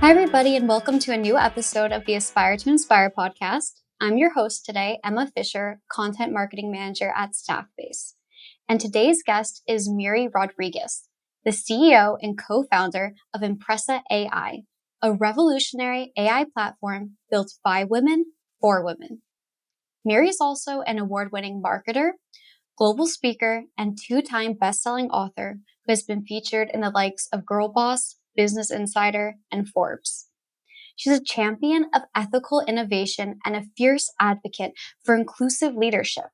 Hi, everybody, and welcome to a new episode of the Aspire to Inspire podcast. I'm your host today, Emma Fischer, Content Marketing Manager at Staffbase. And today's guest is Miri Rodriguez, the CEO and co-founder of Empressa AI, a revolutionary AI platform built by women for women. Miri is also an award-winning marketer, global speaker, and two-time best-selling author who has been featured in the likes of Girl Boss, Business Insider, and Forbes. She's a champion of ethical innovation and a fierce advocate for inclusive leadership.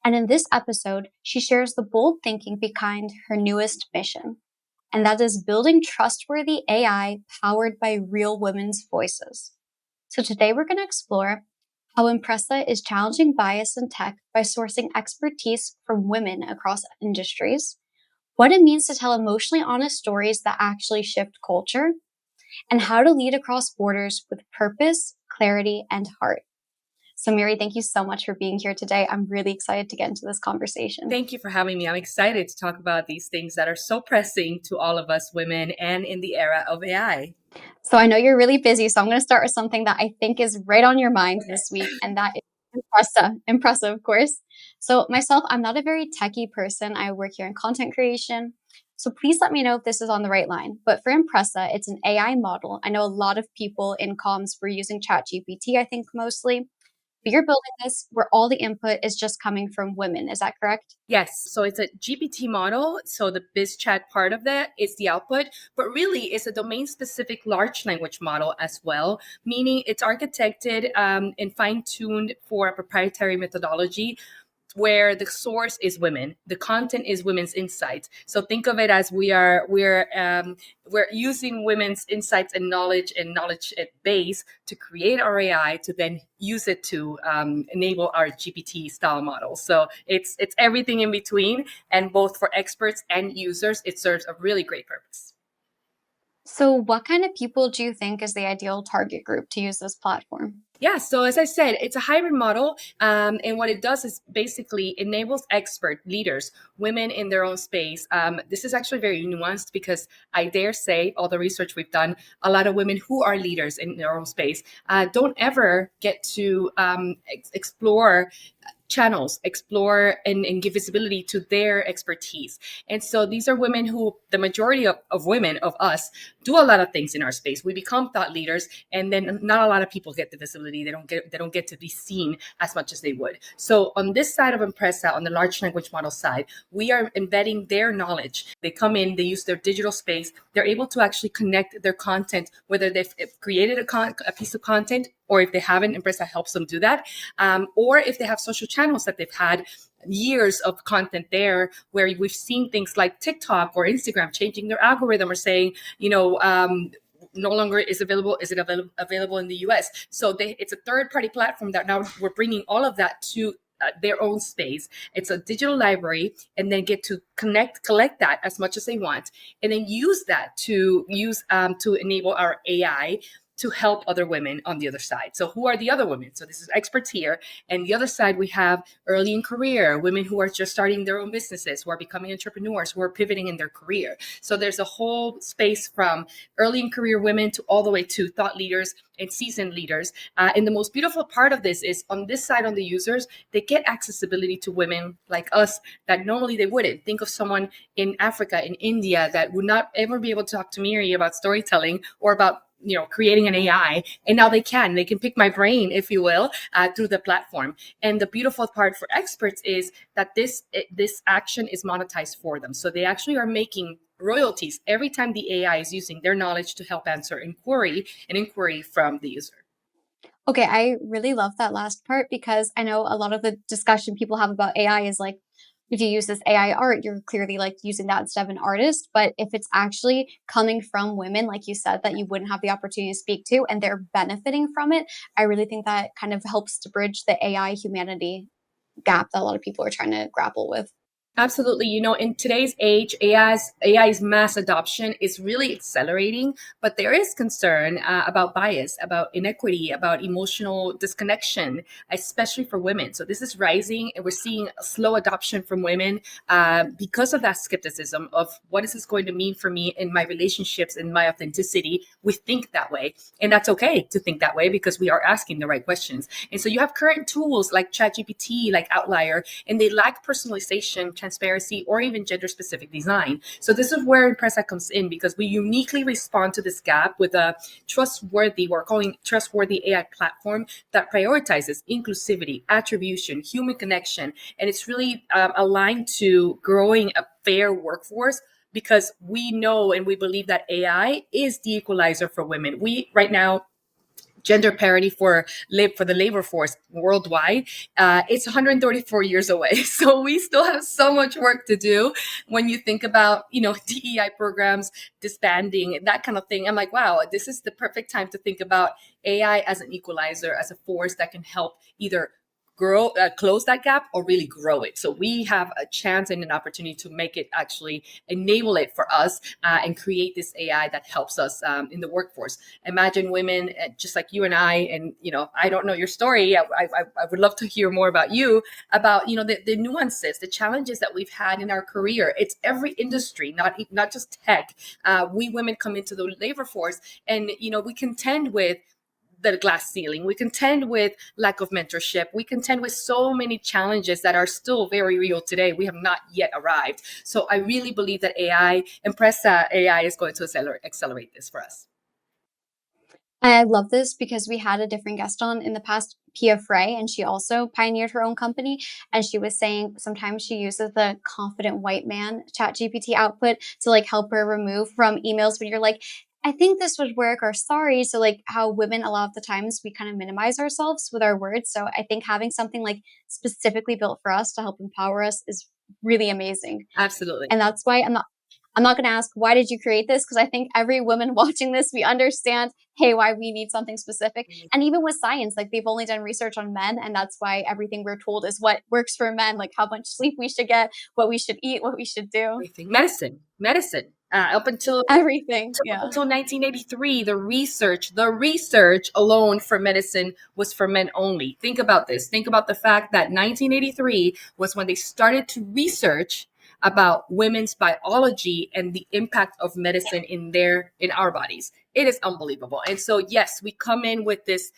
And in this episode, she shares the bold thinking behind her newest mission, and that is building trustworthy AI powered by real women's voices. So today we're going to explore how Empressa is challenging bias in tech by sourcing expertise from women across industries, what it means to tell emotionally honest stories that actually shift culture, and how to lead across borders with purpose, clarity, and heart. So, Miri, thank you so much for being here today. I'm really excited to get into this conversation. Thank you for having me. I'm excited to talk about these things that are so pressing to all of us women and in the era of AI. So I know you're really busy, so I'm going to start with something that I think is right on your mind this week, and that is Empressa, of course. So myself, I'm not a very techie person. I work here in content creation. So please let me know if this is on the right line. But for Empressa, it's an AI model. I know a lot of people in comms were using ChatGPT, I think mostly. But you're building this where all the input is just coming from women. Is that correct? Yes, so it's a GPT model. So the biz chat part of that is the output, but really it's a domain specific large language model as well, meaning it's architected and fine tuned for a proprietary methodology where the source is women, the content is women's insights. So think of it as we're using women's insights and knowledge base to create our AI to then use it to enable our GPT style models. So it's everything in between, and both for experts and users, it serves a really great purpose. So what kind of people do you think is the ideal target group to use this platform? Yeah, so as I said, it's a hybrid model. And what it does is basically enables expert leaders, women in their own space. This is actually very nuanced because I dare say, all the research we've done, a lot of women who are leaders in their own space don't ever get to explore channels, explore and give visibility to their expertise. And so these are women who, the majority of women, of us, do a lot of things in our space. We become thought leaders, and then not a lot of people get the visibility. They don't get to be seen as much as they would. So on this side of Empressa, on the large language model side, we are embedding their knowledge. They come in, they use their digital space, they're able to actually connect their content, whether they've created a piece of content, or if they haven't, Empressa helps them do that. Or if they have social channels that they've had years of content there, where we've seen things like TikTok or Instagram changing their algorithm or saying, no longer is it available in the US. So it's a third-party platform that now we're bringing all of that to their own space. It's a digital library, and then get to collect that as much as they want, and then use that to enable our AI to help other women on the other side. So who are the other women? So this is experts here. And the other side, we have early in career, women who are just starting their own businesses, who are becoming entrepreneurs, who are pivoting in their career. So there's a whole space from early in career women to all the way to thought leaders and seasoned leaders. And the most beautiful part of this is on this side, on the users, they get accessibility to women like us that normally they wouldn't. Think of someone in Africa, in India, that would not ever be able to talk to Miri about storytelling or about creating an AI, and now they can pick my brain, if you will, through the platform. And the beautiful part for experts is that this action is monetized for them. So they actually are making royalties every time the AI is using their knowledge to help answer an inquiry from the user. Okay, I really love that last part because I know a lot of the discussion people have about AI is like, if you use this AI art, you're clearly like using that instead of an artist. But if it's actually coming from women, like you said, that you wouldn't have the opportunity to speak to and they're benefiting from it, I really think that kind of helps to bridge the AI humanity gap that a lot of people are trying to grapple with. Absolutely. In today's age, AI's mass adoption is really accelerating, but there is concern about bias, about inequity, about emotional disconnection, especially for women. So this is rising, and we're seeing a slow adoption from women because of that skepticism of what is this going to mean for me in my relationships and my authenticity. We think that way, and that's okay to think that way because we are asking the right questions. And so you have current tools like ChatGPT, like Outlier, and they lack personalization, transparency, or even gender specific design. So this is where Empressa comes in because we uniquely respond to this gap with a we're calling trustworthy AI platform that prioritizes inclusivity, attribution, human connection, and it's really aligned to growing a fair workforce because we know and we believe that AI is the equalizer for women. We right now gender parity for the labor force worldwide, it's 134 years away. So we still have so much work to do. When you think about DEI programs disbanding, that kind of thing, I'm like, wow, this is the perfect time to think about AI as an equalizer, as a force that can help either close that gap or really grow it. So we have a chance and an opportunity to make it actually enable it for us and create this AI that helps us in the workforce. Imagine women just like you and I, and I don't know your story. I would love to hear more about you, about the nuances, the challenges that we've had in our career. It's every industry, not just tech. We women come into the labor force, and we contend with the glass ceiling. We contend with lack of mentorship. We contend with so many challenges that are still very real today. We have not yet arrived. So I really believe that Empressa AI is going to accelerate this for us. I love this because we had a different guest on in the past, Pia Frey, and she also pioneered her own company. And she was saying sometimes she uses the confident white man chat GPT output to like help her remove from emails when you're like, I think this would work, or sorry. So like how women a lot of the times we kind of minimize ourselves with our words. So I think having something like specifically built for us to help empower us is really amazing. Absolutely. And that's why I'm not going to ask, why did you create this? Because I think every woman watching this, we understand, hey, why we need something specific. And even with science, like they've only done research on men. And that's why everything we're told is what works for men, like how much sleep we should get, what we should eat, what we should do. Everything. Medicine. Up until Everything. up Yeah. until 1983, the research alone for medicine was for men only. Think about this. Think about the fact that 1983 was when they started to research about women's biology and the impact of medicine in our bodies. It is unbelievable. And so yes, we come in with this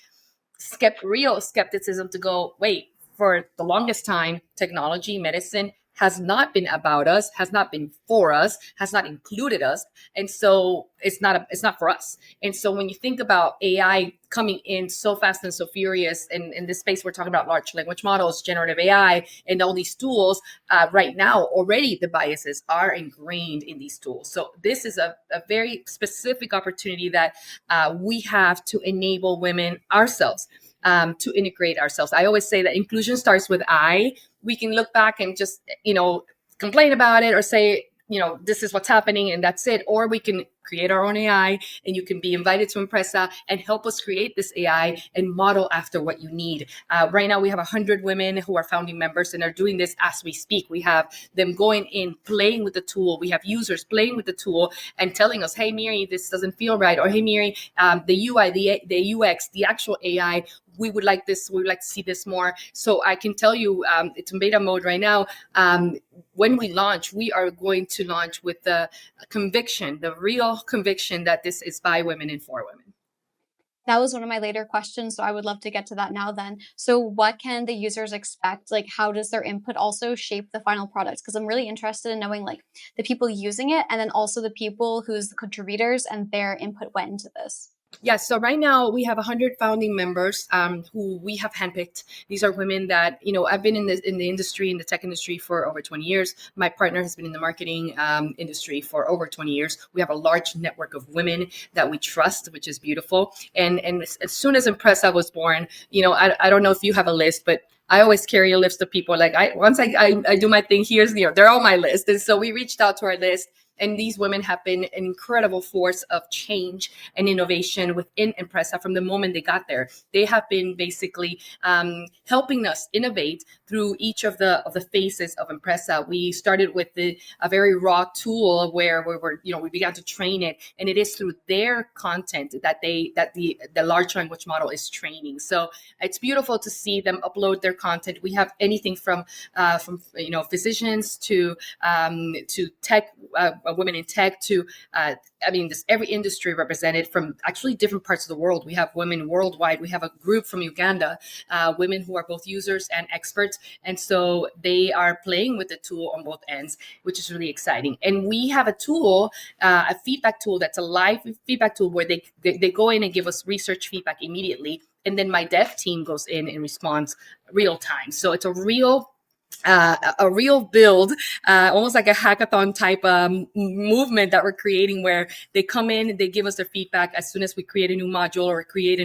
real skepticism to go, wait, for the longest time, technology, medicine has not been about us, has not been for us, has not included us. And so it's not for us. And so when you think about AI coming in so fast and so furious, and in this space, we're talking about large language models, generative AI, and all these tools, right now, already the biases are ingrained in these tools. So this is a very specific opportunity that we have to enable women ourselves, to integrate ourselves. I always say that inclusion starts with I. We can look back and just, complain about it or say, this is what's happening and that's it. Or we can create our own AI, and you can be invited to Empressa and help us create this AI and model after what you need. Right now, we have 100 women who are founding members and are doing this as we speak. We have them going in, playing with the tool. We have users playing with the tool and telling us, hey, Miri, this doesn't feel right. Or hey, Miri, the UI, the UX, the actual AI, we would like this. We would like to see this more. So I can tell you, it's in beta mode right now. When we launch, we are going to launch with the conviction, the real conviction that this is by women and for women. That was one of my later questions, so I would love to get to that now then. So what can the users expect? Like, how does their input also shape the final product? Because I'm really interested in knowing like the people using it, and then also the people who's the contributors and their input went into this. Yes. So right now we have 100 founding members who we have handpicked. These are women that, I've been in the industry, in the tech industry for over 20 years. My partner has been in the marketing industry for over 20 years. We have a large network of women that we trust, which is beautiful. And as soon as Empressa was born, I don't know if you have a list, but I always carry a list of people. Like once I do my thing, they're on my list. And so we reached out to our list. And these women have been an incredible force of change and innovation within Empressa from the moment they got there. They have been basically helping us innovate through each of the phases of Empressa. We started with a very raw tool where we began to train it, and it is through their content that the large language model is training. So it's beautiful to see them upload their content. We have anything from physicians to tech, women in tech, to this every industry represented from actually different parts of the world. We have women worldwide. We have a group from Uganda, women who are both users and experts, and so they are playing with the tool on both ends, which is really exciting. And we have a tool, a feedback tool that's a live feedback tool where they go in and give us research feedback immediately, and then my dev team goes in and responds real time. So it's a real build, almost like a hackathon type movement that we're creating, where they come in and they give us their feedback as soon as we create a new module or create a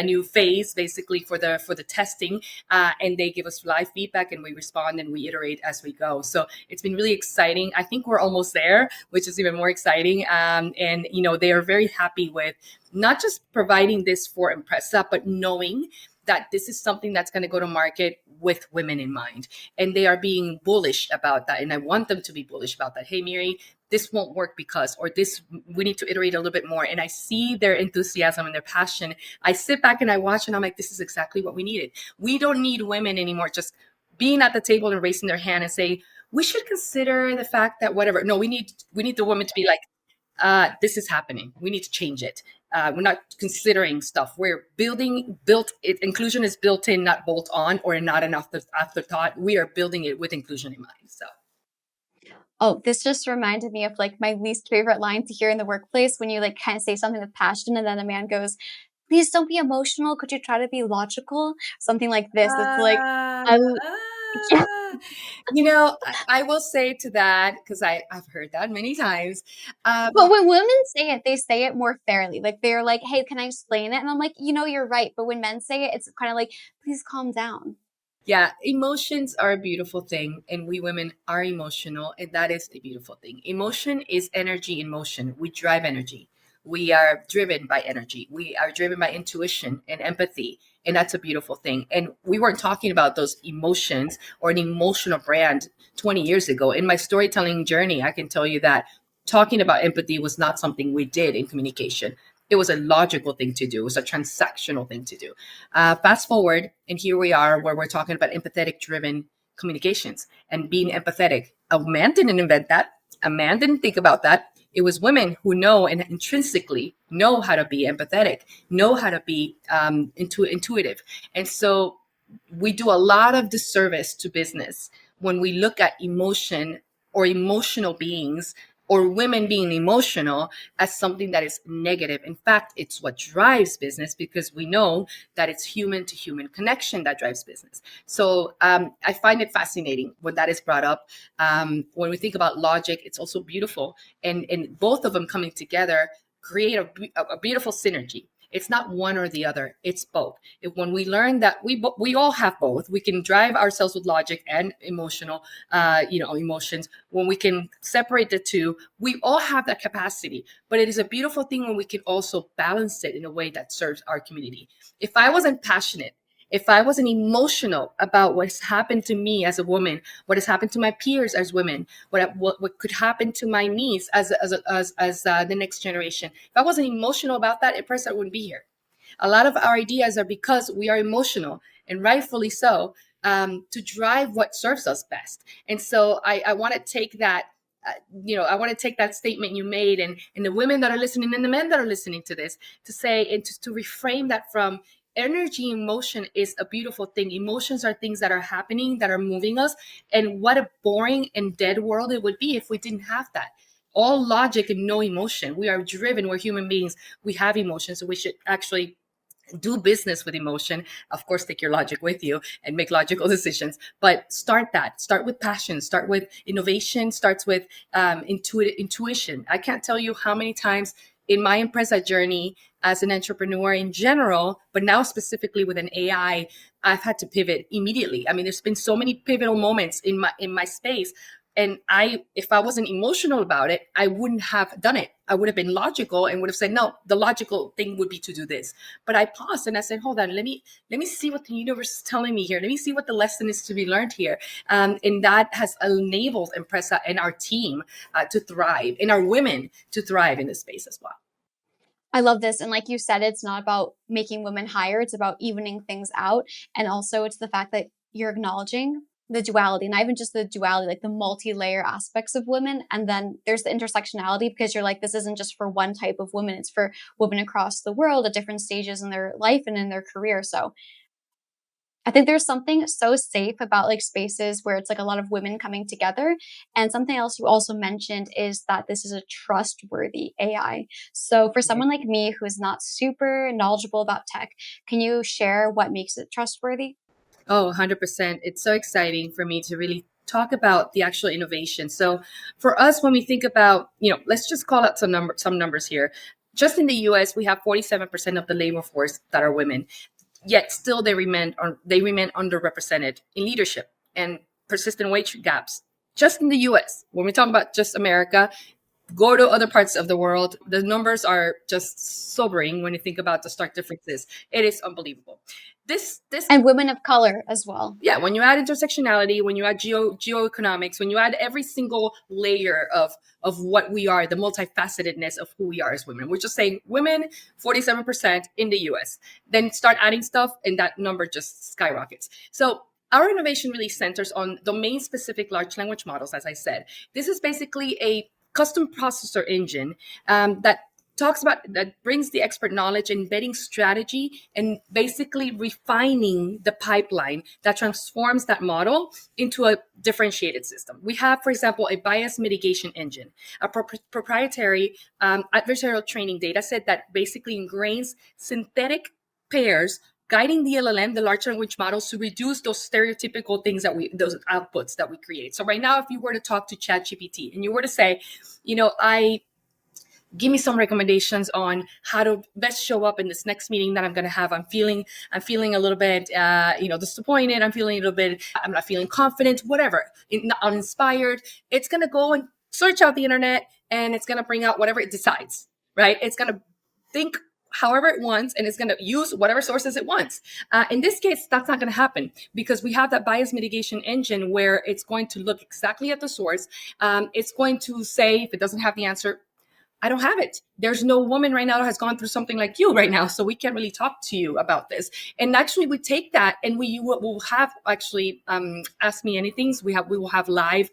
new phase, basically for the testing, and they give us live feedback, and we respond and we iterate as we go. So it's been really exciting. I think we're almost there, which is even more exciting. And they are very happy with not just providing this for Empressa, but knowing that this is something that's going to go to market with women in mind. And they are being bullish about that. And I want them to be bullish about that. Hey, Miri, this won't work because, or this, we need to iterate a little bit more. And I see their enthusiasm and their passion. I sit back and I watch, and I'm like, this is exactly what we needed. We don't need women anymore just being at the table and raising their hand and say, we should consider the fact that whatever. No, we need the woman to be like, this is happening. We need to change it. We're not considering stuff. We're inclusion is built in, not bolt on, or not an afterthought. We are building it with inclusion in mind. So. Oh, this just reminded me of like my least favorite line to hear in the workplace, when you like kind of say something with passion and then a man goes, please don't be emotional. Could you try to be logical? Something like this. It's like, I, yeah. I will say to that, because I've heard that many times. But when women say it, they say it more fairly. Like they're like, hey, can I explain it? And I'm like, you're right. But when men say it, it's kind of like, please calm down. Yeah, emotions are a beautiful thing, and we women are emotional, and that is a beautiful thing. Emotion is energy in motion. We drive energy. We are driven by energy. We are driven by intuition and empathy, and that's a beautiful thing. And we weren't talking about those emotions or an emotional brand 20 years ago. In my storytelling journey, I can tell you that talking about empathy was not something we did in communication. It was a logical thing to do. It was a transactional thing to do. Fast forward, and here we are, where we're talking about empathetic driven communications and being empathetic. A man didn't invent that. A man didn't think about that. It was women who know and intrinsically know how to be empathetic, know how to be intuitive. And so we do a lot of disservice to business when we look at emotion or emotional beings, or women being emotional, as something that is negative. In fact, it's what drives business, because we know that it's human to human connection that drives business. So I find it fascinating when that is brought up. When we think about logic, it's also beautiful. And both of them coming together create a beautiful synergy. It's not one or the other, it's both. When we learn that we all have both, we can drive ourselves with logic and emotions. When we can separate the two, we all have that capacity. But it is a beautiful thing when we can also balance it in a way that serves our community. If I wasn't passionate, if I wasn't emotional about what's happened to me as a woman, what has happened to my peers as women, what could happen to my niece as the next generation, if I wasn't emotional about that, Empressa wouldn't be here. A lot of our ideas are because we are emotional, and rightfully so, to drive what serves us best. And so I want to take that. I want to take that statement you made, and the women that are listening and the men that are listening to this, to say and to reframe that from energy. Emotion is a beautiful thing. Emotions are things that are happening, that are moving us. And what a boring and dead world it would be if we didn't have that. All logic and no emotion. We are driven. We're human beings. We have emotions. So we should actually do business with emotion. Of course, take your logic with you and make logical decisions, but start with passion, start with innovation, starts with intuition. I can't tell you how many times in my Empressa journey as an entrepreneur in general, but now specifically with an AI, I've had to pivot immediately. I mean, there's been so many pivotal moments in my space. And if I wasn't emotional about it, I wouldn't have done it. I would have been logical and would have said, no, the logical thing would be to do this. But I paused and I said, hold on, let me see what the universe is telling me here. Let me see what the lesson is to be learned here. And that has enabled Empressa and our team to thrive, and our women to thrive in this space as well. I love this. And like you said, it's not about making women higher, it's about evening things out. And also, it's the fact that you're acknowledging the duality, not even just the duality, like the multi-layer aspects of women. And then there's the intersectionality, because you're like, this isn't just for one type of woman, it's for women across the world at different stages in their life and in their career. So I think there's something so safe about like spaces where it's like a lot of women coming together. And something else you also mentioned is that this is a trustworthy AI. So for someone like me who is not super knowledgeable about tech, can you share what makes it trustworthy? Oh, 100%. It's so exciting for me to really talk about the actual innovation. So for us, when we think about, let's just call out some numbers here. Just in the US, we have 47% of the labor force that are women. Yet still they remain underrepresented in leadership and persistent wage gaps. Just in the US, when we talk about just America, go to other parts of the world, the numbers are just sobering when you think about the stark differences. It is unbelievable. This And women of color as well. Yeah, when you add intersectionality, when you add geoeconomics, when you add every single layer of what we are, the multifacetedness of who we are as women. We're just saying women, 47% in the US. Then start adding stuff and that number just skyrockets. So our innovation really centers on domain specific large language models, as I said. This is basically a custom processor engine that brings the expert knowledge, embedding strategy, and basically refining the pipeline that transforms that model into a differentiated system. We have, for example, a bias mitigation engine, a proprietary adversarial training data set that basically ingrains synthetic pairs guiding the LLM, the large language models, to reduce those stereotypical things those outputs that we create. So right now, if you were to talk to ChatGPT and you were to say, I give me some recommendations on how to best show up in this next meeting that I'm going to have. I'm feeling a little bit, disappointed. I'm not feeling confident, whatever, uninspired. It's going to go and search out the internet and it's going to bring out whatever it decides, right? It's going to think however it wants, and it's going to use whatever sources it wants. In this case, that's not going to happen because we have that bias mitigation engine where it's going to look exactly at the source. It's going to say, if it doesn't have the answer, I don't have it. There's no woman right now that has gone through something like you right now, so we can't really talk to you about this. And actually, we take that and we will have actually Ask Me Anything. We will have live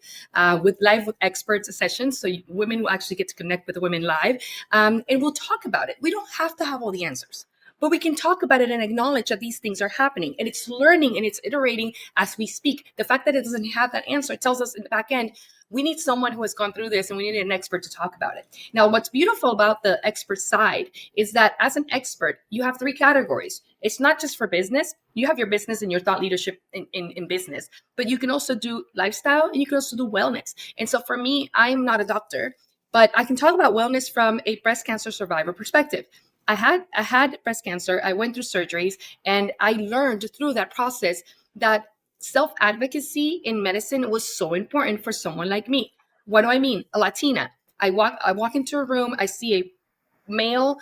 with experts sessions, so women will actually get to connect with the women live, and we'll talk about it. We don't have to have all the answers, but we can talk about it and acknowledge that these things are happening, and it's learning and it's iterating as we speak. The fact that it doesn't have that answer, it tells us in the back end, we need someone who has gone through this and we need an expert to talk about it. Now, what's beautiful about the expert side is that as an expert, you have three categories. It's not just for business. You have your business and your thought leadership in business, but you can also do lifestyle and you can also do wellness. And so for me, I'm not a doctor, but I can talk about wellness from a breast cancer survivor perspective. I had breast cancer. I went through surgeries, and I learned through that process that self-advocacy in medicine was so important for someone like me. What do I mean? A Latina. I walk into a room, I see a male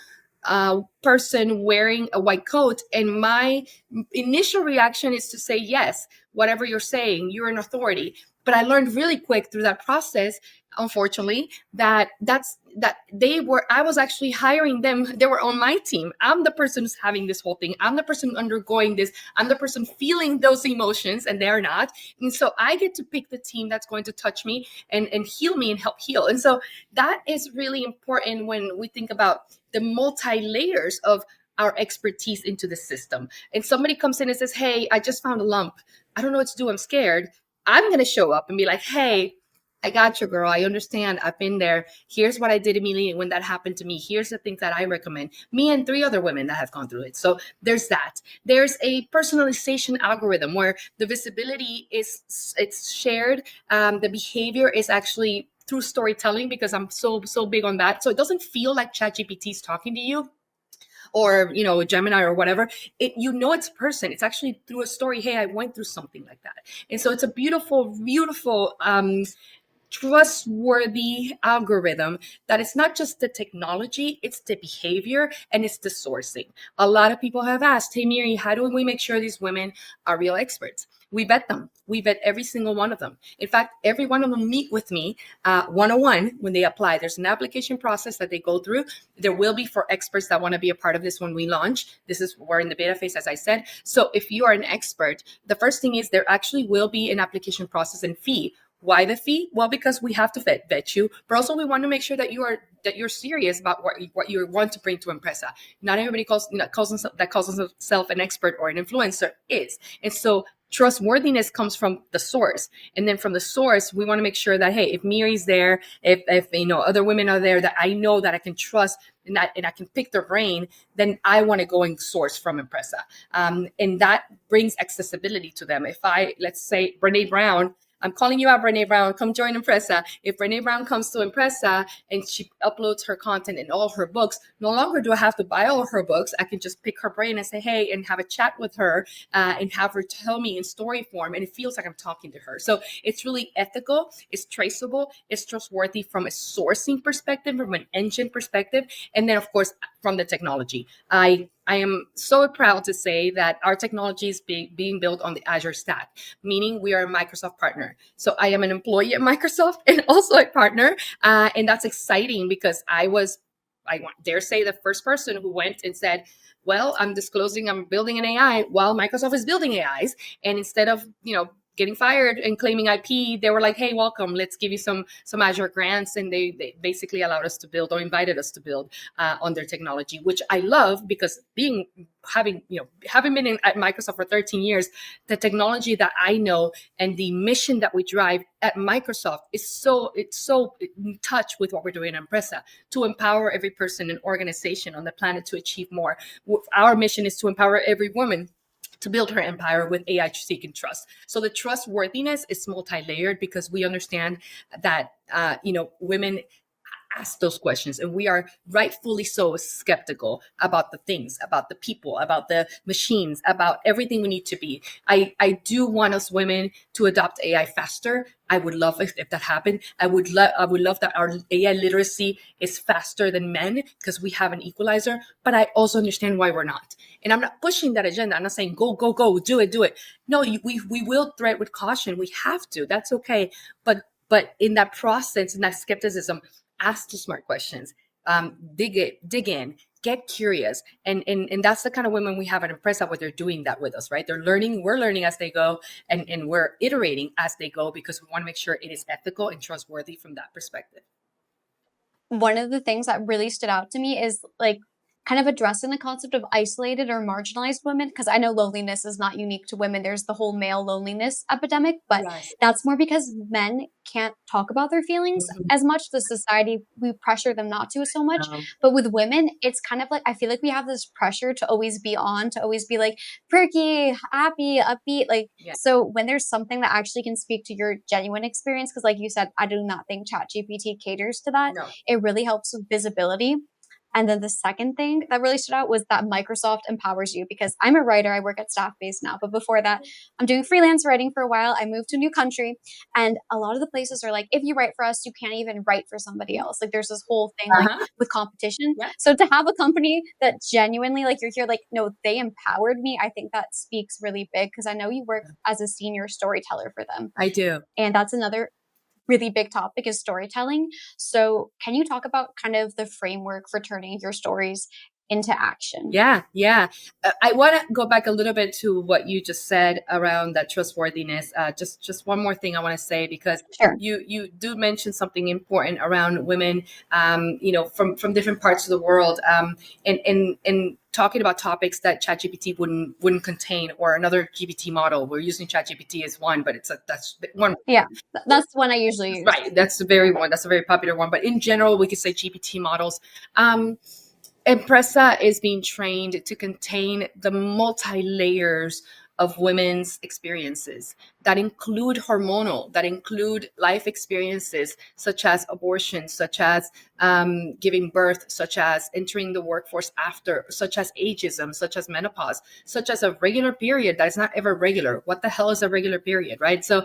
person wearing a white coat, and my initial reaction is to say, yes, whatever you're saying, you're an authority. But I learned really quick through that process, unfortunately, that I was actually hiring them. They were on my team. I'm the person who's having this whole thing. I'm the person undergoing this. I'm the person feeling those emotions, and they're not. And so I get to pick the team that's going to touch me and heal me and help heal. And so that is really important when we think about the multi-layers of our expertise into the system. And somebody comes in and says, hey, I just found a lump. I don't know what to do. I'm scared. I'm going to show up and be like, hey, I got you, girl. I understand. I've been there. Here's what I did immediately when that happened to me. Here's the things that I recommend. Me and 3 other women that have gone through it. So there's that. There's a personalization algorithm where the visibility it's shared. The behavior is actually through storytelling, because I'm so big on that. So it doesn't feel like ChatGPT is talking to you, or Gemini or whatever. It's a person. It's actually through a story. Hey, I went through something like that. And so it's a beautiful trustworthy algorithm that is not just the technology, it's the behavior and it's the sourcing. A lot of people have asked, hey, Miri, how do we make sure these women are real experts? We vet them. We vet every single one of them. In fact, every one of them meet with me one-on-one when they apply. There's an application process that they go through. There will be for experts that want to be a part of this when we launch. We're in the beta phase, as I said. So if you are an expert, the first thing is there actually will be an application process and fee. Why the fee? Well, because we have to vet you, but also we want to make sure that you're serious about what you want to bring to Empressa. Not everybody calls themselves an expert or an influencer is, and so trustworthiness comes from the source, and then from the source, we want to make sure that hey, if Miri's there, if other women are there that I know that I can trust and I can pick their brain, then I want to go and source from Empressa, and that brings accessibility to them. If let's say Brene Brown. I'm calling you out, Brene Brown. Come join Empressa. If Brene Brown comes to Empressa and she uploads her content in all her books, no longer do I have to buy all her books. I can just pick her brain and say, hey, and have a chat with her and have her tell me in story form. And it feels like I'm talking to her. So it's really ethical. It's traceable. It's trustworthy from a sourcing perspective, from an engine perspective. And then, of course, from the technology. I am so proud to say that our technology is being built on the Azure stack, meaning we are a Microsoft partner. So I am an employee at Microsoft and also a partner. And that's exciting because I dare say, the first person who went and said, well, I'm building an AI while Microsoft is building AIs. And instead of, getting fired and claiming IP, they were like, hey, welcome, let's give you some Azure grants. And they basically allowed us to build, or invited us to build on their technology, which I love, because having been at Microsoft for 13 years, the technology that I know and the mission that we drive at Microsoft is so in touch with what we're doing in Empressa, to empower every person and organization on the planet to achieve more. Our mission is to empower every woman to build her empire with AI seek and trust. So the trustworthiness is multi-layered, because we understand that women ask those questions, and we are rightfully so skeptical about the things, about the people, about the machines, about everything we need to be. I do want us women to adopt AI faster. I would love if that happened. I would love that our AI literacy is faster than men, because we have an equalizer. But I also understand why we're not. And I'm not pushing that agenda. I'm not saying go, do it. No, we will tread with caution. We have to. That's okay. But in that process, in that skepticism, ask the smart questions, dig in, get curious. And that's the kind of women we have at Empressa, where they're doing that with us, right? We're learning as they go, and we're iterating as they go, because we want to make sure it is ethical and trustworthy from that perspective. One of the things that really stood out to me is kind of addressing the concept of isolated or marginalized women, because I know loneliness is not unique to women. There's the whole male loneliness epidemic, but Yes. that's more because men can't talk about their feelings as much. The society, we pressure them not to so much. But with women, it's kind of I feel like we have this pressure to always be on, to always be perky, happy, upbeat. So when there's something that actually can speak to your genuine experience, because like you said, I do not think ChatGPT caters to that. No. It really helps with visibility. And then the second thing that really stood out was that Microsoft empowers you, because I'm a writer. I work at Staffbase now. But before that, I'm doing freelance writing for a while. I moved to a new country. And a lot of the places are if you write for us, you can't even write for somebody else. There's this whole thing with competition. Yeah. So to have a company that genuinely, you're here, no, they empowered me. I think that speaks really big, because I know you work as a senior storyteller for them. I do. And that's another really big topic, is storytelling. So can you talk about kind of the framework for turning your stories into action? Yeah. I want to go back a little bit to what you just said around that trustworthiness. Just one more thing I want to say, because Sure. you do mention something important around women, from different parts of the world, and talking about topics that ChatGPT wouldn't contain, or another GPT model. We're using ChatGPT as one, but that's one. Yeah, that's one I usually use. Right. That's a very popular one. But in general, we could say GPT models. Empressa is being trained to contain the multi layers of women's experiences that include hormonal, that include life experiences such as abortion, such as giving birth, such as entering the workforce after, such as ageism, such as menopause, such as a regular period that is not ever regular. What the hell is a regular period, right? So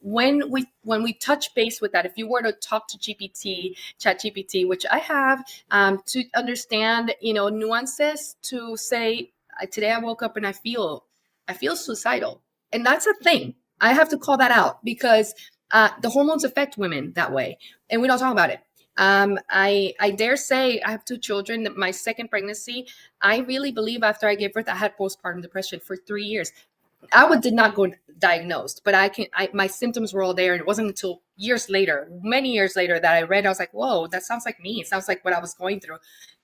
when we touch base with that, if you were to talk to chat GPT, which I have, to understand, nuances, to say, today I woke up and I feel suicidal. And that's a thing. I have to call that out because the hormones affect women that way. And we don't talk about it. I dare say I have 2 children. My second pregnancy, I really believe after I gave birth, I had postpartum depression for 3 years. Did not go diagnosed, but my symptoms were all there. And it wasn't until many years later, that I read, I was like, whoa, that sounds like me. It sounds like what I was going through.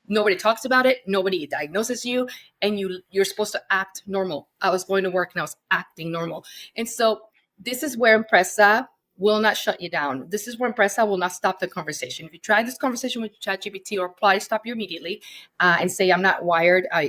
Nobody talks about it. Nobody diagnoses you, and you're supposed to act normal. I was going to work and I was acting normal. And so this is where Empressa will not shut you down. This is where Empressa will not stop the conversation. If you try this conversation with ChatGPT or apply, stop you immediately and say, I'm not wired. I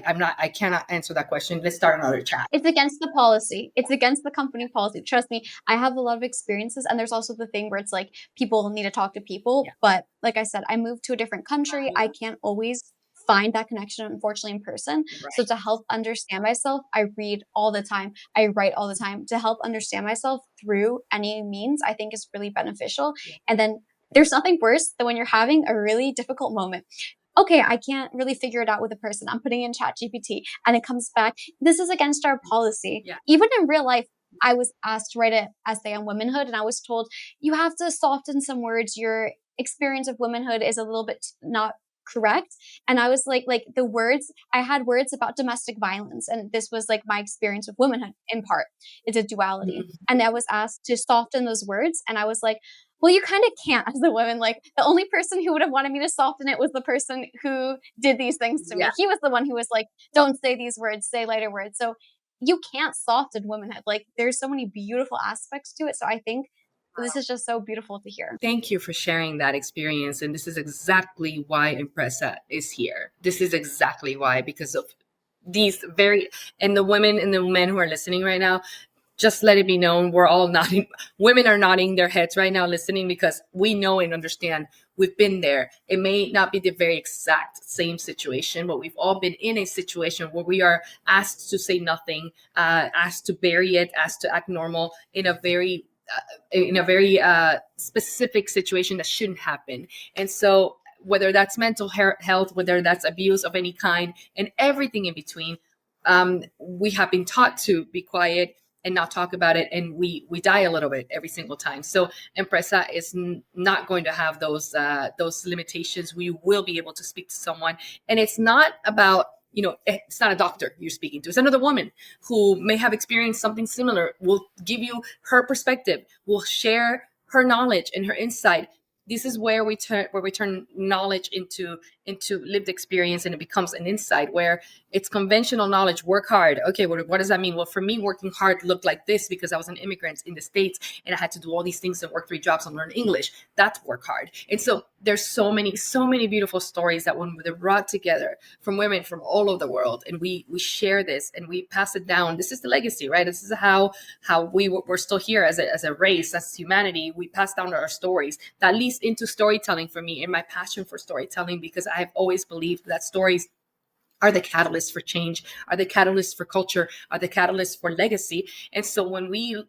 cannot answer that question. Let's start another chat. It's against the policy. It's against the company policy. Trust me, I have a lot of experiences. And there's also the thing where it's like people need to talk to people. Yeah. But like I said, I moved to a different country. I can't always find that connection, unfortunately, in person. Right. So to help understand myself, I read all the time. I write all the time. To help understand myself through any means, I think is really beneficial. Yeah. And then there's nothing worse than when you're having a really difficult moment. Okay, I can't really figure it out with a person. I'm putting in ChatGPT and it comes back. This is against our policy. Yeah. Even in real life, I was asked to write an essay on womanhood and I was told, you have to soften some words. Your experience of womanhood is a little bit not correct. And I was like the words, I had words about domestic violence. And this was like my experience of womanhood in part. It's a duality. Mm-hmm. And I was asked to soften those words. And I was like, well, you kind of can't as a woman. Like the only person who would have wanted me to soften it was the person who did these things to me. He was the one who was like, don't say these words, say lighter words. So you can't soften womanhood. Like there's so many beautiful aspects to it. So I think this is just so beautiful to hear. Thank you for sharing that experience. And this is exactly why Empressa is here. This is exactly why, because of these and the women and the men who are listening right now, just let it be known, we're all nodding. Women are nodding their heads right now listening because we know and understand we've been there. It may not be the very exact same situation, but we've all been in a situation where we are asked to say nothing, asked to bury it, asked to act normal in a very specific situation that shouldn't happen. And so whether that's mental health, whether that's abuse of any kind, and everything in between, we have been taught to be quiet and not talk about it, and we die a little bit every single time. So Empressa is not going to have those limitations. We will be able to speak to someone, and it's not about, it's not a doctor you're speaking to. It's another woman who may have experienced something similar, will give you her perspective, will share her knowledge and her insight. This is where we turn knowledge into lived experience, and it becomes an insight where it's conventional knowledge. Work hard. Okay, what does that mean? Well, for me, working hard looked like this because I was an immigrant in the States and I had to do all these things and work 3 jobs and learn English. That's work hard. And so there's so many beautiful stories that when they're brought together from women from all over the world, and we share this and we pass it down. This is the legacy, right? This is how we're still here as a race, as humanity. We pass down our stories. That leads into storytelling for me and my passion for storytelling, because I've always believed that stories are the catalyst for change, are the catalyst for culture, are the catalyst for legacy. And so when we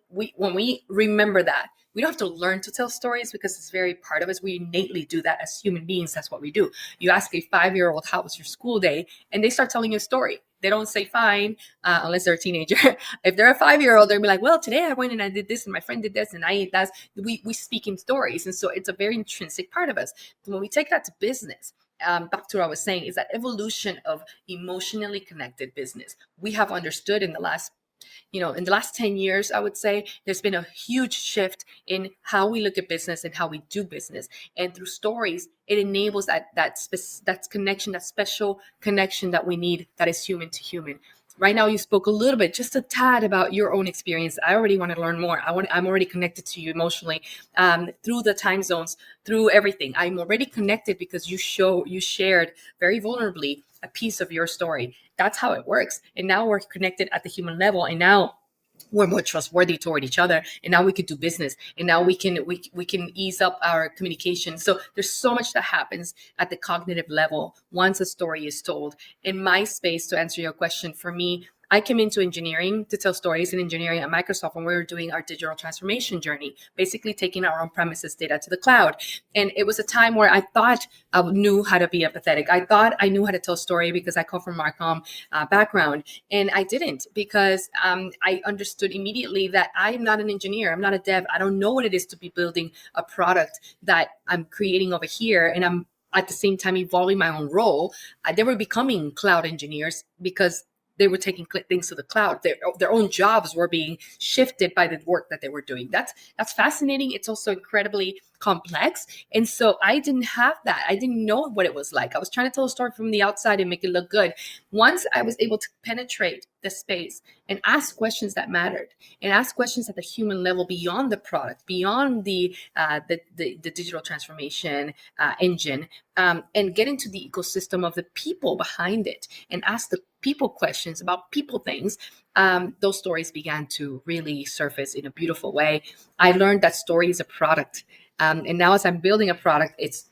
remember that, we don't have to learn to tell stories because it's very part of us. We innately do that as human beings. That's what we do. You ask a 5-year-old, how was your school day? And they start telling you a story. They don't say fine, unless they're a teenager. If they're a 5-year-old, they'll be like, well, today I went and I did this and my friend did this and I ate that. We speak in stories. And so it's a very intrinsic part of us. So when we take that to business, back to what I was saying, is that evolution of emotionally connected business. We have understood in the last 10 years, I would say, there's been a huge shift in how we look at business and how we do business. And through stories, it enables that connection, that special connection that we need, that is human to human. Right now, you spoke a little bit, just a tad, about your own experience. I already want to learn more. I'm already connected to you emotionally, through the time zones, through everything. I'm already connected because you shared very vulnerably a piece of your story. that's how it works. And now we're connected at the human level, and now we're more trustworthy toward each other, and now we could do business, and now we can ease up our communication. So there's so much that happens at the cognitive level once a story is told. In my space, to answer your question, for me, I came into engineering to tell stories in engineering at Microsoft when we were doing our digital transformation journey, basically taking our on-premises data to the cloud. And it was a time where I thought I knew how to be empathetic. I thought I knew how to tell a story because I come from Marcom background, and I didn't, because I understood immediately that I'm not an engineer. I'm not a dev. I don't know what it is to be building a product that I'm creating over here. And I'm at the same time evolving my own role. They were becoming cloud engineers because they were taking things to the cloud. Their own jobs were being shifted by the work that they were doing. That's fascinating. It's also incredibly complex. And so I didn't have that. I didn't know what it was like. I was trying to tell a story from the outside and make it look good. Once I was able to penetrate the space and ask questions that mattered, and ask questions at the human level beyond the product, beyond the digital transformation engine, and get into the ecosystem of the people behind it, and ask the people questions about people things, those stories began to really surface in a beautiful way. I learned that story is a product. And now as I'm building a product, it's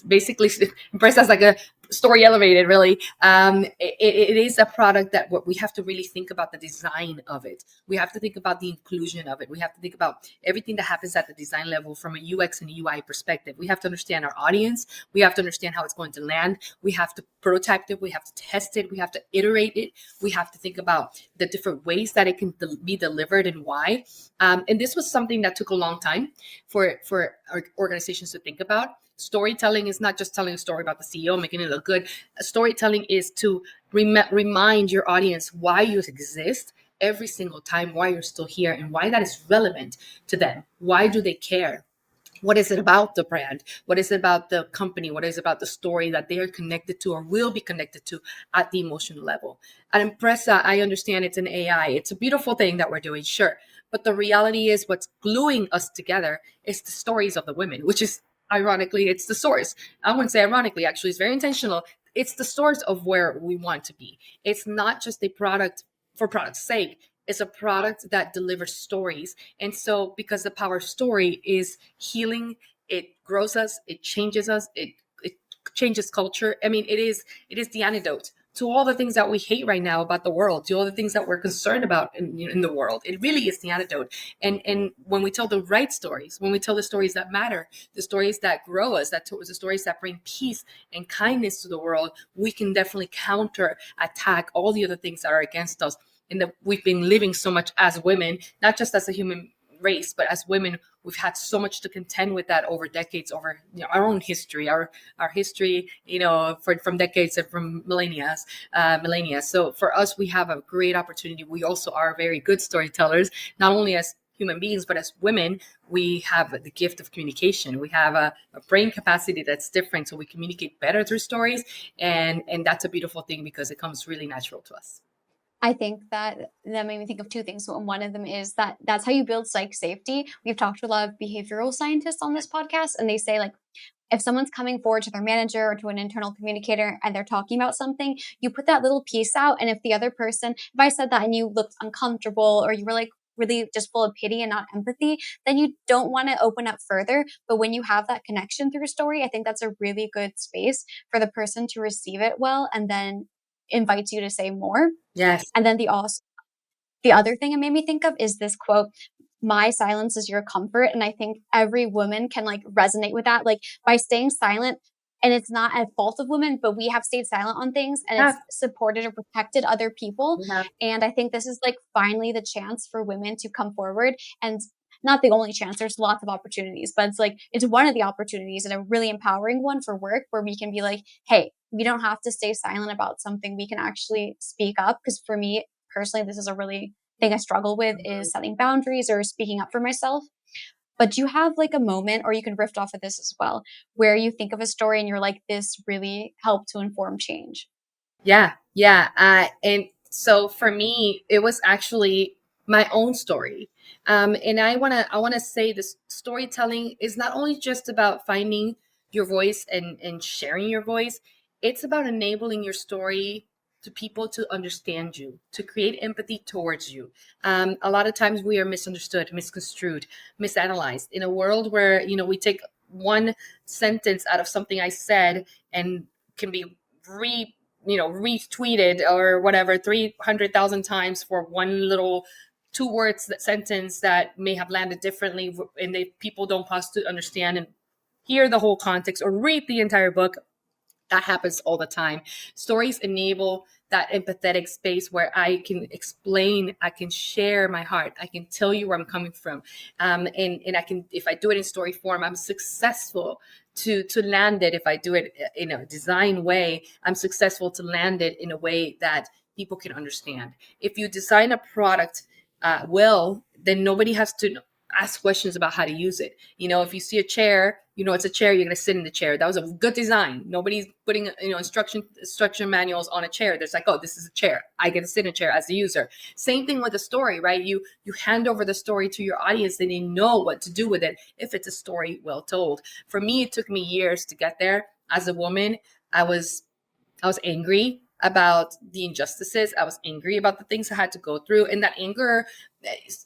basically Empressa is like a story elevated, really. It is a product that what we have to really think about the design of it. We have to think about the inclusion of it. We have to think about everything that happens at the design level from a UX and UI perspective. We have to understand our audience. We have to understand how it's going to land. We have to prototype it. We have to test it. We have to iterate it. We have to think about the different ways that it can be delivered and why. And this was something that took a long time for our organizations to think about. Storytelling is not just telling a story about the CEO, making it look good. Storytelling is to remind your audience why you exist every single time, why you're still here, and why that is relevant to them. Why do they care? What is it about the brand? What is it about the company? What is it about the story that they are connected to or will be connected to at the emotional level? At Empressa, I understand it's an AI. It's a beautiful thing that we're doing, sure. But the reality is what's gluing us together is the stories of the women, which is ironically, it's the source. I wouldn't say ironically, actually, it's very intentional. It's the source of where we want to be. It's not just a product for product's sake. It's a product that delivers stories. And so because the power of story is healing, it grows us, it changes us, it changes culture. I mean, it is the antidote to all the things that we hate right now about the world, to all the things that we're concerned about in the world. It really is the antidote. And when we tell the right stories, when we tell the stories that matter, the stories that grow us, the stories that bring peace and kindness to the world, we can definitely counter attack all the other things that are against us. And that we've been living so much as women, not just as a human race, but as women, we've had so much to contend with that over decades, over our own history, our history, from decades and from millennia. So for us, we have a great opportunity. We also are very good storytellers, not only as human beings, but as women, we have the gift of communication. We have a brain capacity that's different, so we communicate better through stories, and that's a beautiful thing because it comes really natural to us. I think that made me think of two things. So one of them is that that's how you build psych safety. We've talked to a lot of behavioral scientists on this podcast, and they say, like, if someone's coming forward to their manager or to an internal communicator and they're talking about something, you put that little piece out. And if the other person, if I said that and you looked uncomfortable or you were like really just full of pity and not empathy, then you don't want to open up further. But when you have that connection through a story, I think that's a really good space for the person to receive it well and then invites you to say more. Yes. And then the other thing it made me think of is this quote, my silence is your comfort. And I think every woman can like resonate with that. Like by staying silent, and it's not a fault of women, but we have stayed silent on things and Yeah. it's supported or protected other people. Yeah. And I think this is like finally the chance for women to come forward, and not the only chance. There's lots of opportunities, but it's one of the opportunities and a really empowering one for work where we can be like, hey, we don't have to stay silent about something. We can actually speak up. Because for me personally, this is a really thing I struggle with is setting boundaries or speaking up for myself. But do you have like a moment, or you can riff off of this as well, where you think of a story and you're like, this really helped to inform change? Yeah, yeah. And so for me, it was actually my own story. And I wanna say this storytelling is not only just about finding your voice and sharing your voice. It's about enabling your story to people to understand you, to create empathy towards you. A lot of times we are misunderstood, misconstrued, misanalyzed in a world where, we take one sentence out of something I said and can be retweeted or whatever 300,000 times for one little two words that sentence that may have landed differently, and people don't pause to understand and hear the whole context or read the entire book. That happens all the time. Stories enable that empathetic space where I can explain, I can share my heart, I can tell you where I'm coming from, and I can, if I do it in story form, I'm successful to land it. If I do it in a design way, I'm successful to land it in a way that people can understand. If you design a product well, then nobody has to ask questions about how to use it. If you see a chair, it's a chair, you're going to sit in the chair. That was a good design. Nobody's putting, instruction manuals on a chair. There's like, oh, this is a chair. I get to sit in a chair as the user. Same thing with a story, right? You hand over the story to your audience, and they know what to do with it if it's a story well told. For me, it took me years to get there. As a woman, I was angry about the injustices. I was angry about the things I had to go through, and that anger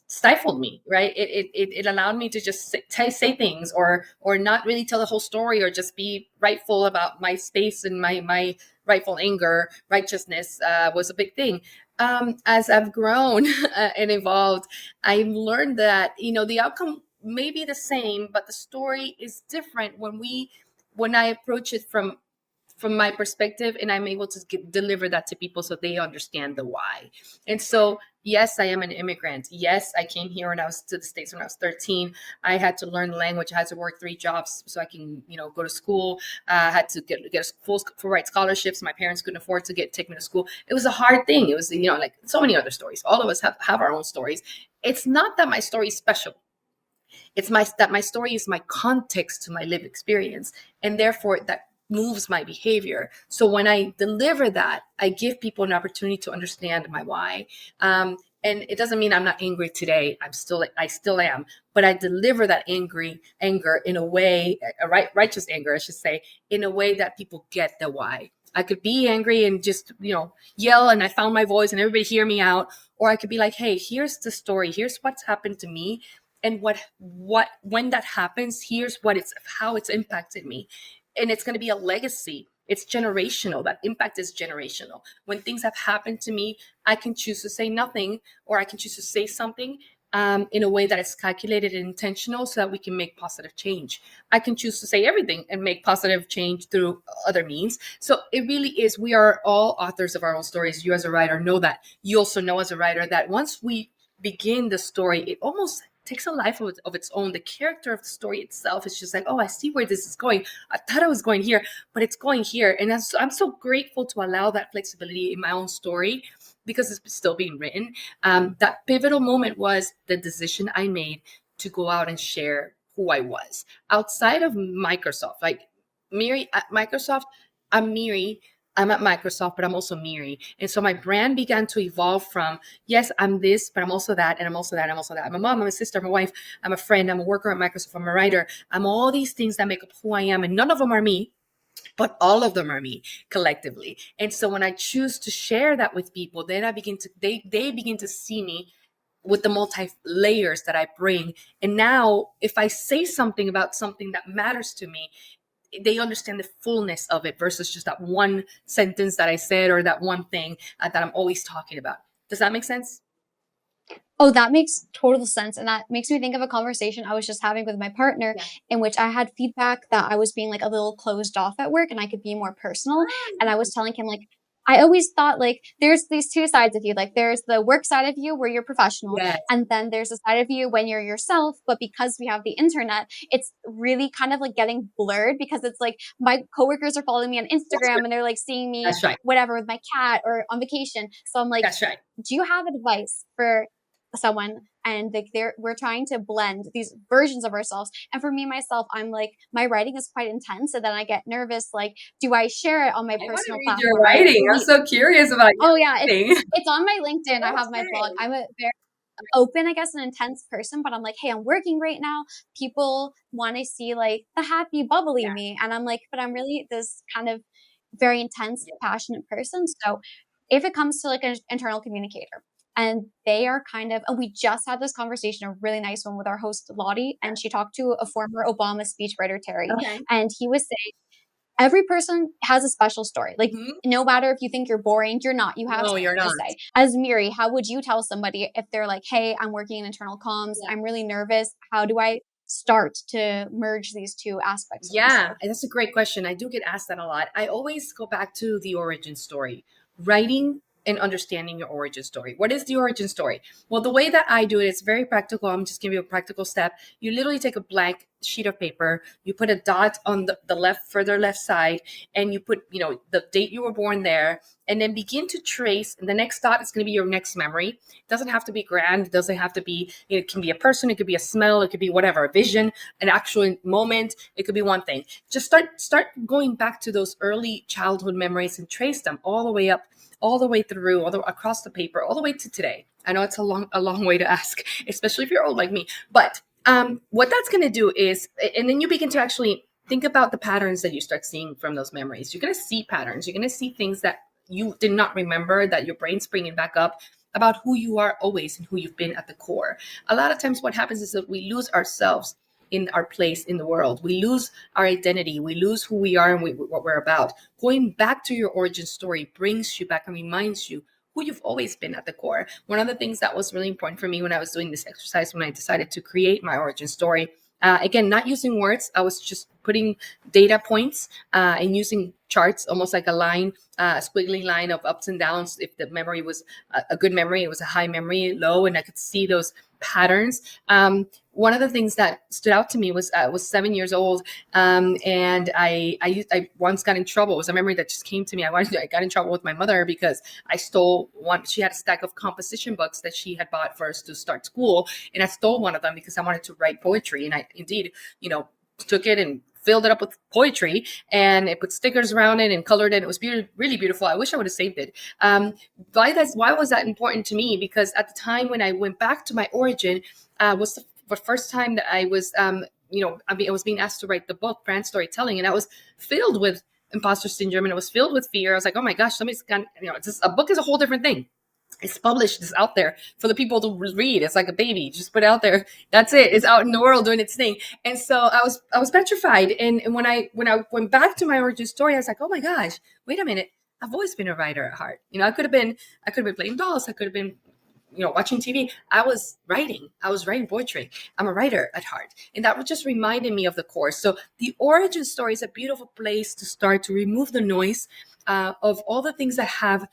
stifled me. Right? It allowed me to just say things, or not really tell the whole story, or just be rightful about my space, and my rightful anger. Righteousness was a big thing. As I've grown and evolved, I've learned that the outcome may be the same, but the story is different when I approach it from my perspective, and I'm able to deliver that to people so they understand the why. And so, yes, I am an immigrant. Yes, I came here when I was to the States when I was 13. I had to learn the language. I had to work 3 jobs so I can, go to school. I had to get full ride scholarships. My parents couldn't afford to take me to school. It was a hard thing. It was, like so many other stories. All of us have our own stories. It's not that my story is special. It's that my story is my context to my lived experience, and therefore that moves my behavior. So when I deliver that, I give people an opportunity to understand my why. And it doesn't mean I'm not angry today. I still am, but I deliver that anger in a way, righteous anger, I should say, in a way that people get the why. I could be angry and just, yell, and I found my voice and everybody hear me out. Or I could be like, hey, here's the story. Here's what's happened to me. And when that happens, here's how it's impacted me. And it's going to be a legacy. It's generational. That impact is generational. When things have happened to me, I can choose to say nothing, or I can choose to say something in a way that is calculated and intentional so that we can make positive change. I can choose to say everything and make positive change through other means. So it really is, we are all authors of our own stories. You as a writer know that. You also know as a writer that once we begin the story, it almost takes a life of its own. The character of the story itself is just like, oh, I see where this is going. I thought I was going here, but it's going here. And I'm so grateful to allow that flexibility in my own story because it's still being written. That pivotal moment was the decision I made to go out and share who I was outside of Microsoft. Like Miri at Microsoft, I'm Miri. I'm at Microsoft, but I'm also Miri. And so my brand began to evolve from, yes, I'm this, but I'm also that, and I'm also that, and I'm also that. I'm a mom, I'm a sister, I'm a wife, I'm a friend, I'm a worker at Microsoft, I'm a writer. I'm all these things that make up who I am, and none of them are me, but all of them are me collectively. And so when I choose to share that with people, then they begin to see me with the multi layers that I bring. And now if I say something about something that matters to me, they understand the fullness of it versus just that one sentence that I said or that one thing that I'm always talking about. Does that make sense? Oh, that makes total sense. And that makes me think of a conversation I was just having with my partner, Yeah. in which I had feedback that I was being like a little closed off at work and I could be more personal. And I was telling him, like, I always thought like there's these two sides of you. Like there's the work side of you where you're professional, Yes. and then there's a side of you when you're yourself. But because we have the internet, it's really kind of like getting blurred because it's like my coworkers are following me on That's Instagram right. and they're like seeing me That's right. whatever with my cat or on vacation. So I'm like, That's right. do you have advice for someone, and like we're trying to blend these versions of ourselves? And for me myself, I'm like, my writing is quite intense, and then I get nervous, like, do I share it on my I want to personal read your platform? I writing. I'm really, so curious about oh yeah, your writing. it's on my LinkedIn. I have my blog. Okay. I'm a very open, I guess, an intense person, but I'm like, hey, I'm working right now. People want to see like the happy, bubbly Yeah. me. And I'm like, but I'm really this kind of very intense, Yeah. passionate person. So if it comes to like an internal communicator, and they are kind of, and we just had this conversation, a really nice one with our host Lottie, and she talked to a former Obama speechwriter, Terry, and he was saying every person has a special story. Like, no matter if you think you're boring, you're not. You have something to say. As Miri, how would you tell somebody if they're like, hey, I'm working in internal comms, I'm really nervous. How do I start to merge these two aspects of myself? That's a great question. I do get asked that a lot. I always go back to the origin story. Writing and understanding your origin story. What is the origin story? Well, the way that I do it, it's very practical. I'm just giving you a practical step. You literally take a blank sheet of paper, you put a dot on the further left side, and you put, the date you were born there, and then begin to trace. And the next dot is going to be your next memory. It doesn't have to be grand. It doesn't have to be, it can be a person, it could be a smell, it could be whatever, a vision, an actual moment. It could be one thing. Just start going back to those early childhood memories and trace them all the way up, all the way through, across the paper, all the way to today. I know it's a long way to ask, especially if you're old like me. But what that's going to do is, and then you begin to actually think about the patterns that you start seeing from those memories. You're going to see patterns. You're going to see things that you did not remember, that your brain's bringing back up, about who you are always and who you've been at the core. A lot of times what happens is that we lose ourselves in our place in the world. We lose our identity. We lose who we are and what we're about. Going back to your origin story brings you back and reminds you who you've always been at the core. One of the things that was really important for me when I was doing this exercise, when I decided to create my origin story, again, not using words, I was just putting data points and using charts, almost like a line, a squiggly line of ups and downs. If the memory was a good memory, it was a high memory, low, and I could see those patterns. One of the things that stood out to me was I was 7 years old, and I once got in trouble. It was a memory that just came to me. I got in trouble with my mother because I stole one. She had a stack of composition books that she had bought for us to start school, and I stole one of them because I wanted to write poetry. And I indeed, took it and filled it up with poetry, and it put stickers around it and colored it. It was really beautiful. I wish I would have saved it. Why was that important to me? Because at the time when I went back to my origin, was the first time that I was, I was being asked to write the book, Brand Storytelling, and I was filled with imposter syndrome, and it was filled with fear. I was like, oh my gosh, somebody's gone, a book is a whole different thing. It's published, it's out there for the people to read. It's like a baby, just put it out there. That's it. It's out in the world doing its thing. And so I was petrified. And when I went back to my origin story, I was like, oh my gosh, wait a minute. I've always been a writer at heart. I could have been playing dolls. I could have been, watching TV. I was writing poetry. I'm a writer at heart. And that just reminded me of the core. So the origin story is a beautiful place to start to remove the noise of all the things that have,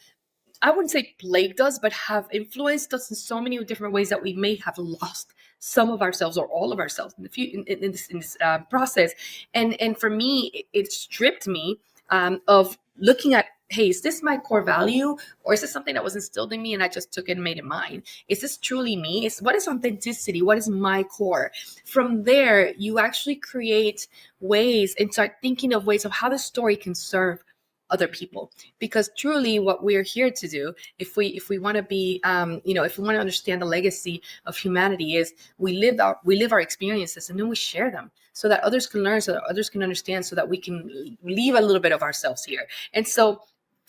I wouldn't say plagued us, but have influenced us in so many different ways that we may have lost some of ourselves or all of ourselves in this process. And for me, it stripped me of looking at, hey, is this my core value, or is this something that was instilled in me and I just took it and made it mine? Is this truly me? What is authenticity? What is my core? From there, you actually create ways and start thinking of ways of how the story can serve other people, because truly what we're here to do, if we want to be if we want to understand the legacy of humanity, is we live our experiences, and then we share them so that others can learn, so that others can understand, so that we can leave a little bit of ourselves here. And so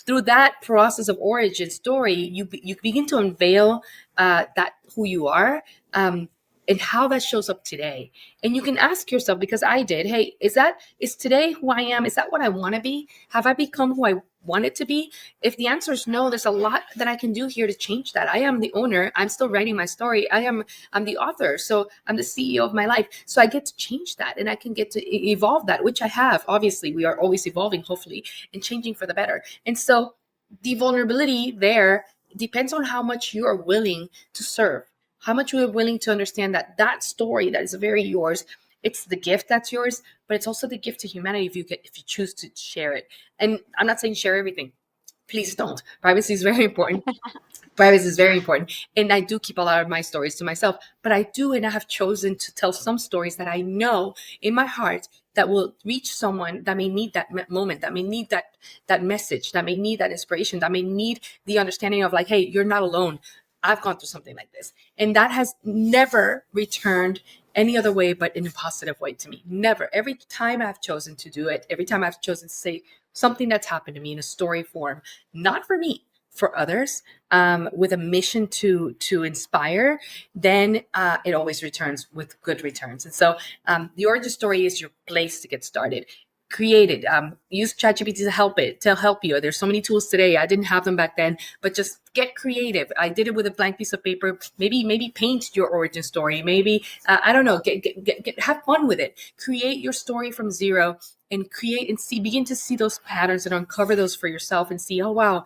through that process of origin story, you begin to unveil that who you are, and how that shows up today. And you can ask yourself, because I did, hey, is today who I am? Is that what I want to be? Have I become who I wanted to be? If the answer is no, there's a lot that I can do here to change that. I am the owner. I'm still writing my story. I'm the author. So I'm the CEO of my life. So I get to change that, and I can get to evolve that, which I have. Obviously, we are always evolving, hopefully, and changing for the better. And so the vulnerability there depends on how much you are willing to serve, how much you are willing to understand that story that is very yours. It's the gift that's yours, but it's also the gift to humanity if you choose to share it. And I'm not saying share everything. Please don't. Privacy is very important. Privacy is very important. And I do keep a lot of my stories to myself, but I have chosen to tell some stories that I know in my heart that will reach someone that may need that moment, that may need that message, that may need that inspiration, that may need the understanding of like, hey, you're not alone. I've gone through something like this. And that has never returned any other way but in a positive way to me. Never. Every time I've chosen to do it, every time I've chosen to say something that's happened to me in a story form, not for me, for others, with a mission to inspire, then it always returns with good returns. And so the origin story is your place to get started. Create it. Use ChatGPT to help you. There's so many tools today. I didn't have them back then, but just get creative. I did it with a blank piece of paper. Maybe paint your origin story. Maybe I don't know. Have fun with it. Create your story from zero and create and begin to see those patterns and uncover those for yourself and see, oh wow,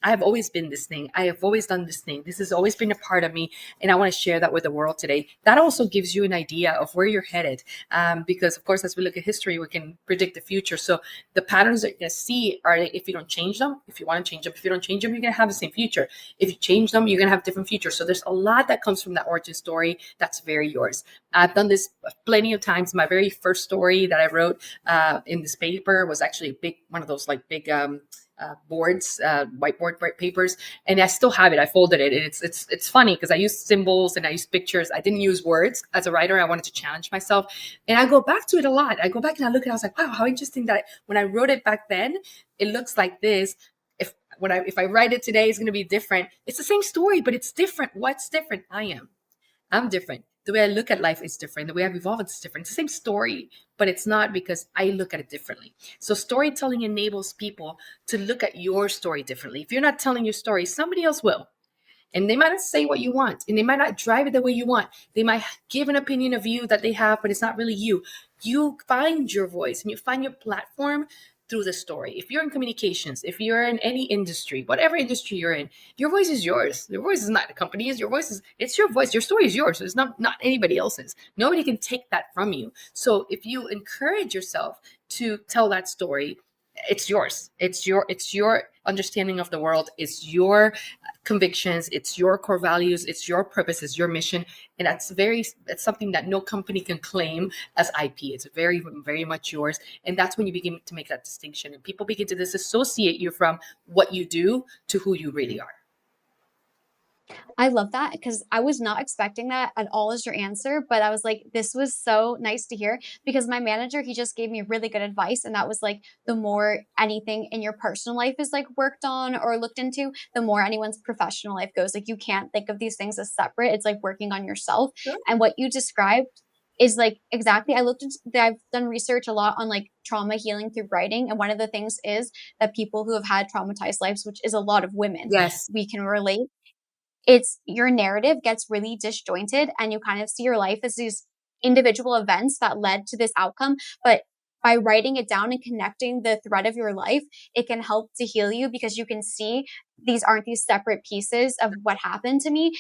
I have always been this thing. I have always done this thing. This has always been a part of me. And I want to share that with the world today. That also gives you an idea of where you're headed. Because, of course, as we look at history, we can predict the future. So the patterns that you're going to see are, if you don't change them, if you want to change them, if you don't change them, you're going to have the same future. If you change them, you're going to have different futures. So there's a lot that comes from that origin story that's very yours. I've done this plenty of times. My very first story that I wrote in this paper was actually a big, one of those like big, boards, whiteboard papers, and I still have it. I folded it, and it's funny because I used symbols and I used pictures. I didn't use words. As a writer, I wanted to challenge myself, and I go back to it a lot. I go back and I look at it. I was like, wow, how interesting that when I wrote it back then, it looks like this. If I write it today, it's going to be different. It's the same story, but it's different. What's different? I'm different. The way I look at life is different. The way I've evolved is different. It's the same story, but it's not because I look at it differently. So storytelling enables people to look at your story differently. If you're not telling your story, somebody else will. And they might not say what you want, and they might not drive it the way you want. They might give an opinion of you that they have, but it's not really you. You find your voice and you find your platform through the story. If you're in communications, if you're in any industry, whatever industry you're in, your voice is yours. Your voice is not the company's. Your voice is, it's your voice. Your story is yours. It's not anybody else's. Nobody can take that from you. So if you encourage yourself to tell that story, it's yours. It's your understanding of the world. It's your convictions. It's your core values. It's your purpose. It's your mission. And that's something that no company can claim as IP. It's very, very much yours. And that's when you begin to make that distinction. And people begin to disassociate you from what you do to who you really are. I love that because I was not expecting that at all as your answer, but I was like, this was so nice to hear because my manager, he just gave me really good advice. And that was like, the more anything in your personal life is like worked on or looked into, the more anyone's professional life goes. Like, you can't think of these things as separate. It's like working on yourself. Sure. And what you described is like exactly, I've done research a lot on like trauma healing through writing. And one of the things is that people who have had traumatized lives, which is a lot of women, Yes. we can relate. It's your narrative gets really disjointed and you kind of see your life as these individual events that led to this outcome. But by writing it down and connecting the thread of your life, it can help to heal you because you can see these aren't these separate pieces of what happened to me.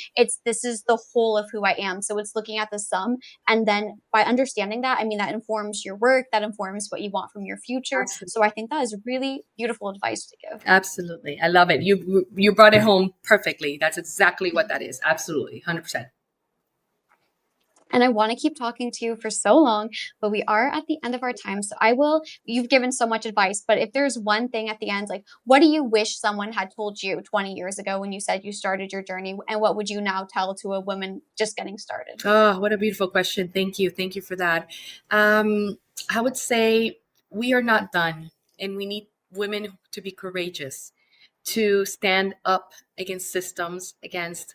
This is the whole of who I am. So it's looking at the sum. And then by understanding that, I mean, that informs your work, that informs what you want from your future. Absolutely. So I think that is really beautiful advice to give. Absolutely. I love it. You brought it home perfectly. That's exactly what that is. Absolutely. 100%. And I want to keep talking to you for so long, but we are at the end of our time. So you've given so much advice, but if there's one thing at the end, like, what do you wish someone had told you 20 years ago when you said you started your journey? And what would you now tell to a woman just getting started? Oh, what a beautiful question. Thank you. Thank you for that. I would say we are not done, and we need women to be courageous, to stand up against systems, against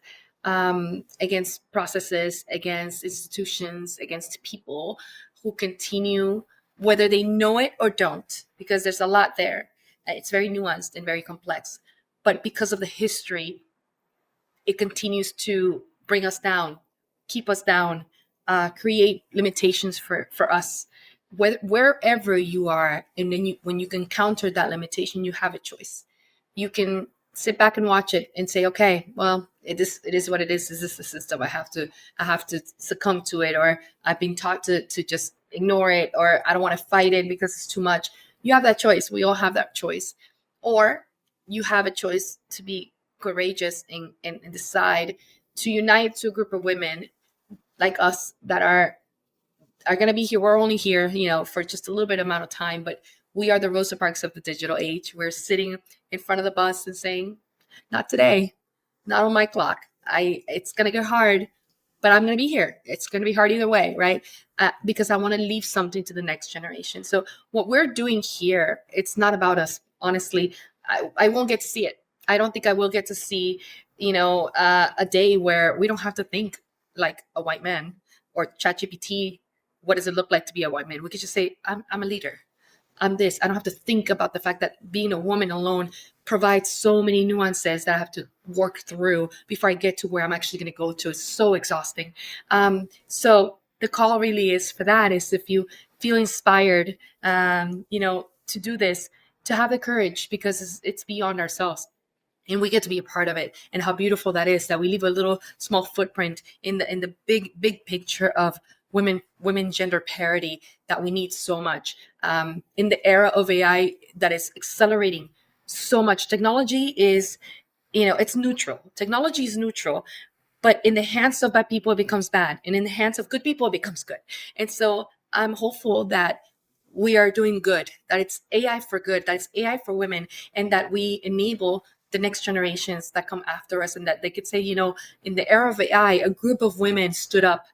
processes, against institutions, against people who continue, whether they know it or don't, because there's a lot there. It's very nuanced and very complex. But because of the history, it continues to bring us down, keep us down, create limitations for us. Wherever you are, and then when you can counter that limitation, you have a choice. You can sit back and watch it and say, okay, well, it is what it is. Is this the system? I have to succumb to it, or I've been taught to just ignore it, or I don't want to fight it because it's too much. You have that choice. We all have that choice. Or you have a choice to be courageous and decide to unite to a group of women like us that are going to be here. We're only here, for just a little bit amount of time, but we are the Rosa Parks of the digital age. We're sitting in front of the bus and saying, not today, not on my clock. It's going to get hard, but I'm going to be here. It's going to be hard either way, right? Because I want to leave something to the next generation. So what we're doing here, it's not about us. Honestly, I won't get to see it. I don't think I will get to see, a day where we don't have to think like a white man or ChatGPT. What does it look like to be a white man? We could just say, I'm a leader. I'm this. I don't have to think about the fact that being a woman alone provides so many nuances that I have to work through before I get to where I'm actually going to go to. It's so exhausting. So the call really is for that is if you feel inspired, to do this, to have the courage because it's beyond ourselves and we get to be a part of it, and how beautiful that is that we leave a little small footprint in the big picture of women gender parity that we need so much in the era of AI that is accelerating so much. Technology is, it's neutral. Technology is neutral, but in the hands of bad people it becomes bad, and in the hands of good people it becomes good. And so I'm hopeful that we are doing good, that it's AI for good, that it's AI for women, and that we enable the next generations that come after us, and that they could say, in the era of AI, a group of women stood up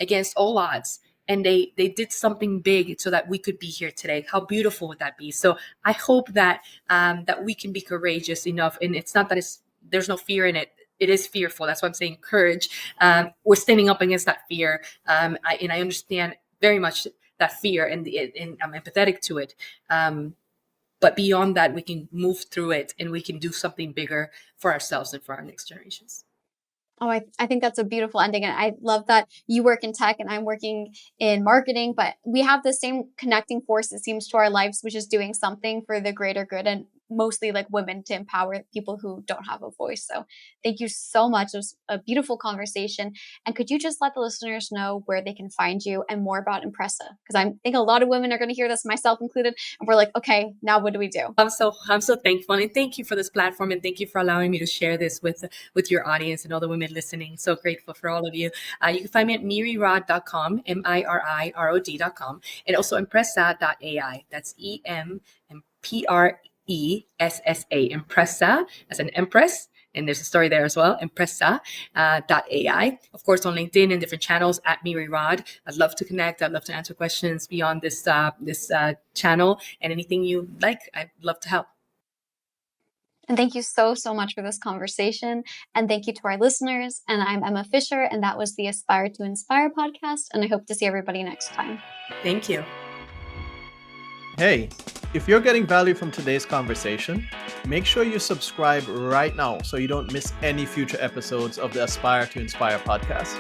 against all odds, and they did something big so that we could be here today. How beautiful would that be? So I hope that that we can be courageous enough, and it's not that there's no fear in it. It is fearful. That's why I'm saying courage. We're standing up against that fear, and I understand very much that fear, and I'm empathetic to it. But beyond that, we can move through it, and we can do something bigger for ourselves and for our next generations. Oh, I think that's a beautiful ending. And I love that you work in tech and I'm working in marketing, but we have the same connecting force, it seems, to our lives, which is doing something for the greater good and mostly like women to empower people who don't have a voice. So thank you so much. It was a beautiful conversation. And could you just let the listeners know where they can find you and more about Empressa? Because I think a lot of women are going to hear this, myself included, and we're like, okay, now what do we do? I'm so thankful, and thank you for this platform, and thank you for allowing me to share this with your audience and all the women listening. So grateful for all of you. You can find me at mirirod.com, MIRIROD.com, and also empressa.ai. That's EMPRESSA, Empressa, as an empress. And there's a story there as well, Empressa .ai. Of course, on LinkedIn and different channels at Miri Rod. I'd love to connect. I'd love to answer questions beyond this channel, and anything you like, I'd love to help. And thank you so, so much for this conversation. And thank you to our listeners. And I'm Emma Fischer, and that was the Aspire to Inspire podcast. And I hope to see everybody next time. Thank you. Hey, if you're getting value from today's conversation, make sure you subscribe right now so you don't miss any future episodes of the Aspire to Inspire podcast.